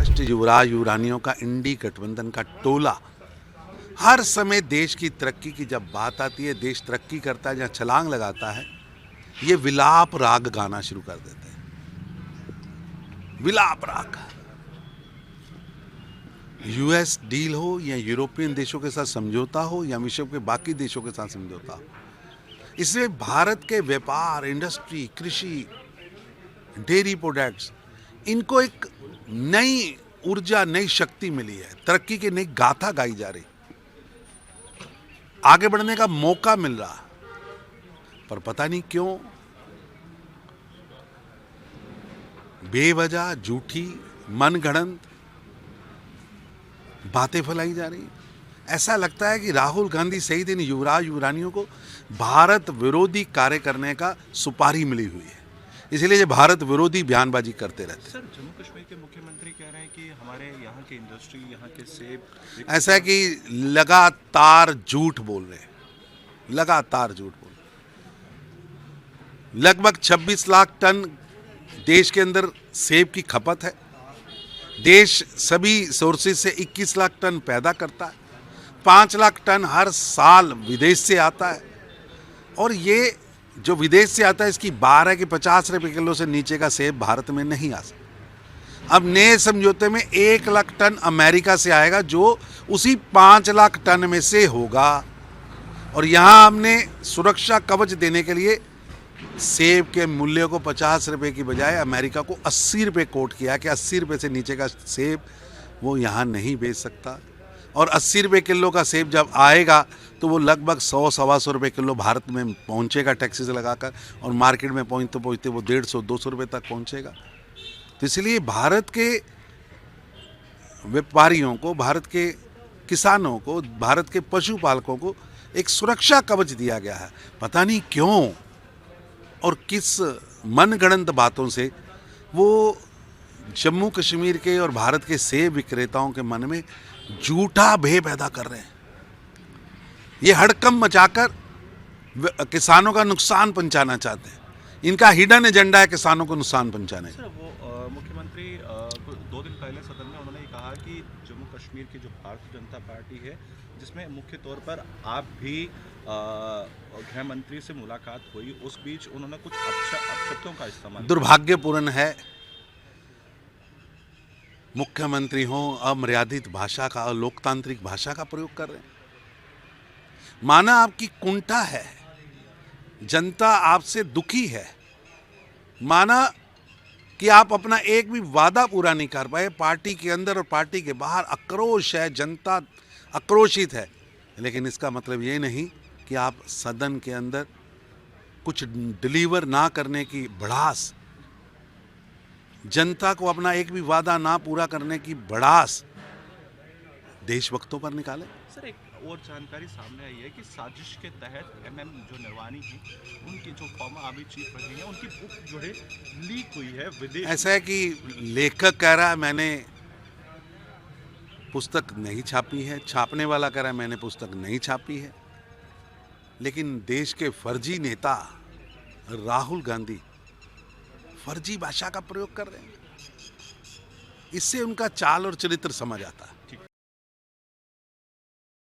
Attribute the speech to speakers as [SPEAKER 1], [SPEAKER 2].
[SPEAKER 1] राष्ट्रीय युवराज युवरानियों का इंडी गठबंधन का टोला हर समय देश की तरक्की की जब बात आती है, देश तरक्की करता है, जहाँ छलांग लगाता है, ये विलाप राग गाना शुरू कर देते हैं। विलाप राग। यूएस डील हो या यूरोपियन देशों के साथ समझौता हो या विश्व के बाकी देशों के साथ समझौता हो, इसमें भारत के व्यापार, इंडस्ट्री, कृषि, डेयरी प्रोडक्ट्स, इनको एक नई ऊर्जा, नई शक्ति मिली है। तरक्की की नई गाथा गाई जा रही, आगे बढ़ने का मौका मिल रहा, पर पता नहीं क्यों बेवजह झूठी मनगढ़ंत बातें फैलाई जा रही। ऐसा लगता है कि राहुल गांधी सहित इन युवराज युवरानियों को भारत विरोधी कार्य करने का सुपारी मिली हुई है, इसलिए ये भारत विरोधी बयानबाजी करते रहते हैं।
[SPEAKER 2] सर, जम्मू कश्मीर के मुख्यमंत्री कह रहे हैं कि हमारे यहाँ की इंडस्ट्री, यहाँ के सेब,
[SPEAKER 1] ऐसा है कि लगातार झूठ बोल रहे हैं, लगातार झूठ बोल रहे हैं। लगभग 26 लाख टन देश के अंदर सेब की खपत है। देश सभी सोर्सेज से 21 लाख टन पैदा करता है। 5 लाख टन हर साल विदेश से आता है, और ये जो विदेश से आता है इसकी बार है कि 50 रुपये किलो से नीचे का सेब भारत में नहीं आ सकता। अब नए समझौते में 1 लाख टन अमेरिका से आएगा, जो उसी 5 लाख टन में से होगा। और यहाँ हमने सुरक्षा कवच देने के लिए सेब के मूल्य को 50 रुपये की बजाय अमेरिका को 80 रुपये कोट किया कि 80 रुपये से नीचे का सेब वो यहाँ नहीं बेच सकता। और 80 रुपये किलो का सेब जब आएगा तो वो लगभग 100-125 रुपये किलो भारत में पहुँचेगा टैक्सेस लगाकर, और मार्केट में पहुँचते पहुँचते वो 150-200 रुपये तक पहुँचेगा। तो इसलिए भारत के व्यापारियों को, भारत के किसानों को, भारत के पशुपालकों को एक सुरक्षा कवच दिया गया है। पता नहीं क्यों और किस मनगढ़ंत बातों से वो जम्मू कश्मीर के और भारत के सेब विक्रेताओं के मन में झूठा भय पैदा कर रहे हैं। ये हड़कंप मचाकर किसानों का नुकसान पहुंचाना चाहते हैं। इनका हिडन एजेंडा है किसानों को नुकसान पहुंचाने का।
[SPEAKER 2] सर, वो मुख्यमंत्री 2 दिन पहले सदन में उन्होंने कहा कि जम्मू कश्मीर की जो भारतीय जनता पार्टी है, जिसमें मुख्य तौर पर आप भी गृह मंत्री से मुलाकात हुई, उस बीच उन्होंने कुछ अपशब्दों का इस्तेमाल।
[SPEAKER 1] दुर्भाग्यपूर्ण है मुख्यमंत्री हो अमर्यादित भाषा का, लोकतांत्रिक भाषा का प्रयोग कर रहे हैं। माना आपकी कुंठा है, जनता आपसे दुखी है, माना कि आप अपना एक भी वादा पूरा नहीं कर पाए, पार्टी के अंदर और पार्टी के बाहर आक्रोश है, जनता आक्रोशित है, लेकिन इसका मतलब ये नहीं कि आप सदन के अंदर कुछ डिलीवर ना करने की भड़ास, जनता को अपना एक भी वादा ना पूरा करने की भड़ास देशभक्तों पर निकाले।
[SPEAKER 2] सर, एक और जानकारी सामने आई है कि साजिश के तहत एमएम जो निर्वाणी है, उनकी जो फॉर्मर आर्मी चीफ रही है, उनकी बुक जो है लीक हुई है विदेश।
[SPEAKER 1] ऐसा है कि लेखक कह रहा है मैंने पुस्तक नहीं छापी है, छापने वाला कह रहा है मैंने पुस्तक नहीं छापी है, लेकिन देश के फर्जी नेता राहुल गांधी फर्जी भाषा का प्रयोग कर रहे हैं। इससे उनका चाल और चरित्र समझ आता है।